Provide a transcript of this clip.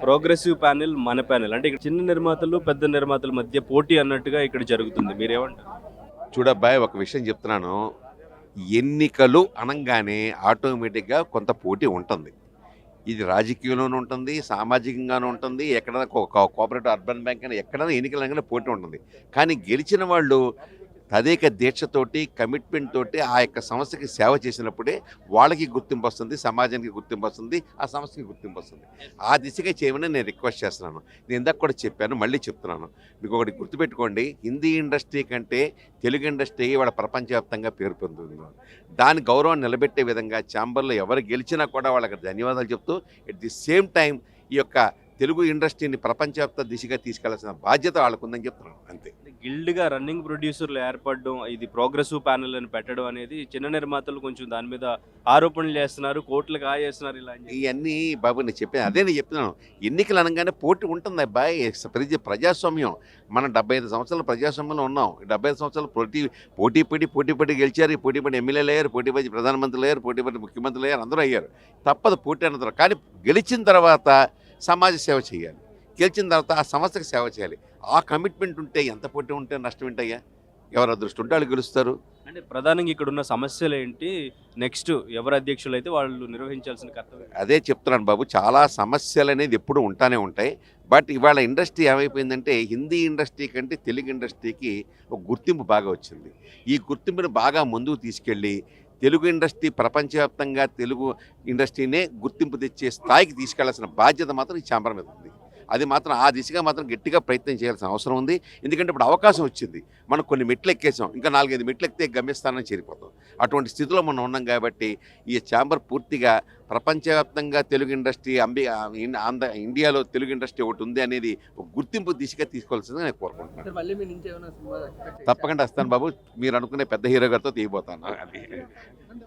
Progressive panel, మన panel అంటే ఇక్కడ చిన్న నిర్మాతలు, పెద్ద నిర్మాతల మధ్య పోటీ అన్నట్టుగా ఇక్కడ జరుగుతుంది. మీరేమంటారు? చూడబ్బాయి, ఒక విషయం చెప్తున్నాను. ఎన్నికలు అనంగానే ఆటోమేటిక్‌గా కొంత పోటీ ఉంటుంది. ఇది రాజకీయంలోనూ ఉంటుంది, సామాజికంగానూ ఉంటుంది. ఎక్కడైనా కోఆపరేటివ్ అర్బన్ బ్యాంక్ అని ఎక్కడైనా ఎన్నికలు అనగానే పోటీ ఉంటుంది. కానీ గెలిచిన వాళ్ళు తదేక దీక్షతోటి, కమిట్మెంట్ తోటి ఆ యొక్క సంస్థకి సేవ చేసినప్పుడే వాళ్ళకి గుర్తింపు వస్తుంది, సమాజానికి గుర్తింపు వస్తుంది, ఆ సంస్థకి గుర్తింపు వస్తుంది. ఆ దిశగా చేయమని నేను రిక్వెస్ట్ చేస్తున్నాను. నేను ఇందాక కూడా చెప్పాను, మళ్ళీ చెప్తున్నాను. మీకు ఒకటి గుర్తుపెట్టుకోండి, హిందీ ఇండస్ట్రీ కంటే తెలుగు ఇండస్ట్రీ ఇవాళ ప్రపంచవ్యాప్తంగా పేరు పొందుతుంది. దాని గౌరవం నిలబెట్టే విధంగా ఛాంబర్లో ఎవరు గెలిచినా కూడా వాళ్ళకి ధన్యవాదాలు చెప్తూ, ఎట్ ది సేమ్ టైం ఈ యొక్క తెలుగు ఇండస్ట్రీని ప్రపంచవ్యాప్త దిశగా తీసుకెళ్లాల్సిన బాధ్యత వాళ్ళకుందని చెప్తున్నాను, అంతే. గిల్డ్‌గా రన్నింగ్ ప్రొడ్యూసర్లు ఏర్పడడం, ఇది ప్రోగ్రెసివ్ ప్యానెల్ అని పెట్టడం అనేది చిన్న నిర్మాతలు కొంచెం దాని మీద ఆరోపణలు చేస్తున్నారు, కోర్టులకు ఆయేస్తున్నారు ఇలా అని చెప్పి. ఇవన్నీ బాబు నేను చెప్పాను, అదే నేను చెప్తున్నాను. ఎన్నికలు అనగానే పోటీ ఉంటుంది అబ్బాయి. ప్రజాస్వామ్యం. మనం 75 సంవత్సరాల ప్రజాస్వామ్యంలో ఉన్నాం. 75 సంవత్సరాలు పోటీ పడి గెలిచారు, పోటీ పడి ఎమ్మెల్యేలు అయ్యారు, పోటీ పడి ప్రధానమంత్రులు అయ్యారు, పోటీ పడి ముఖ్యమంత్రులు అయ్యారు, అందరూ అయ్యారు. తప్పదు పోటీ అనంతరం. కానీ గెలిచిన తర్వాత సమాజ సేవ చేయాలి, గెలిచిన తర్వాత ఆ సంస్థకి సేవ చేయాలి. ఆ కమిట్మెంట్ ఉంటే ఎంత పోటీ ఉంటే నష్టం ఏంటయ్యా? ఎవరు అదృష్టం ఉంటే వాళ్ళు గెలుస్తారు. అంటే ప్రధానంగా ఇక్కడ ఉన్న సమస్యలు ఏంటి? నెక్స్ట్ ఎవరు అధ్యక్షులు అయితే వాళ్ళు నిర్వహించాల్సిన కర్తవ్యం. అదే చెప్తున్నాను బాబు, చాలా సమస్యలు అనేది ఎప్పుడు ఉంటానే ఉంటాయి. బట్ ఇవాళ ఇండస్ట్రీ ఏమైపోయిందంటే హిందీ ఇండస్ట్రీ కంటే తెలుగు ఇండస్ట్రీకి ఒక గుర్తింపు బాగా వచ్చింది. ఈ గుర్తింపుని బాగా ముందుకు తీసుకెళ్ళి తెలుగు ఇండస్ట్రీ ప్రపంచవ్యాప్తంగా తెలుగు ఇండస్ట్రీనే గుర్తింపు తెచ్చే స్థాయికి తీసుకెళ్లాల్సిన బాధ్యత మాత్రం ఈ ఛాంబర్ మీద ఉంది. అది మాత్రం ఆ దిశగా మాత్రం గట్టిగా ప్రయత్నం చేయాల్సిన అవసరం ఉంది. ఎందుకంటే ఇప్పుడు అవకాశం వచ్చింది, మనం కొన్ని మెట్లు ఎక్కేసాం, ఇంకా 4-5 మెట్లు ఎక్కితే గమ్యస్థానానికి చేరిపోతాం. అటువంటి స్థితిలో మనం ఉన్నాం కాబట్టి ఈ ఛాంబర్ పూర్తిగా ప్రపంచవ్యాప్తంగా తెలుగు ఇండస్ట్రీ ఇండియాలో తెలుగు ఇండస్ట్రీ ఒకటి ఉంది అనేది ఒక గుర్తింపు దిశగా తీసుకోవాల్సిందిగా నేను కోరుకుంటున్నాను. మళ్ళీ మీ నుంచి ఏమైనా సినిమా తప్పకుండా వస్తాను బాబు, మీరు అనుకునే పెద్ద హీరో గారితో తీయబోతాను. అది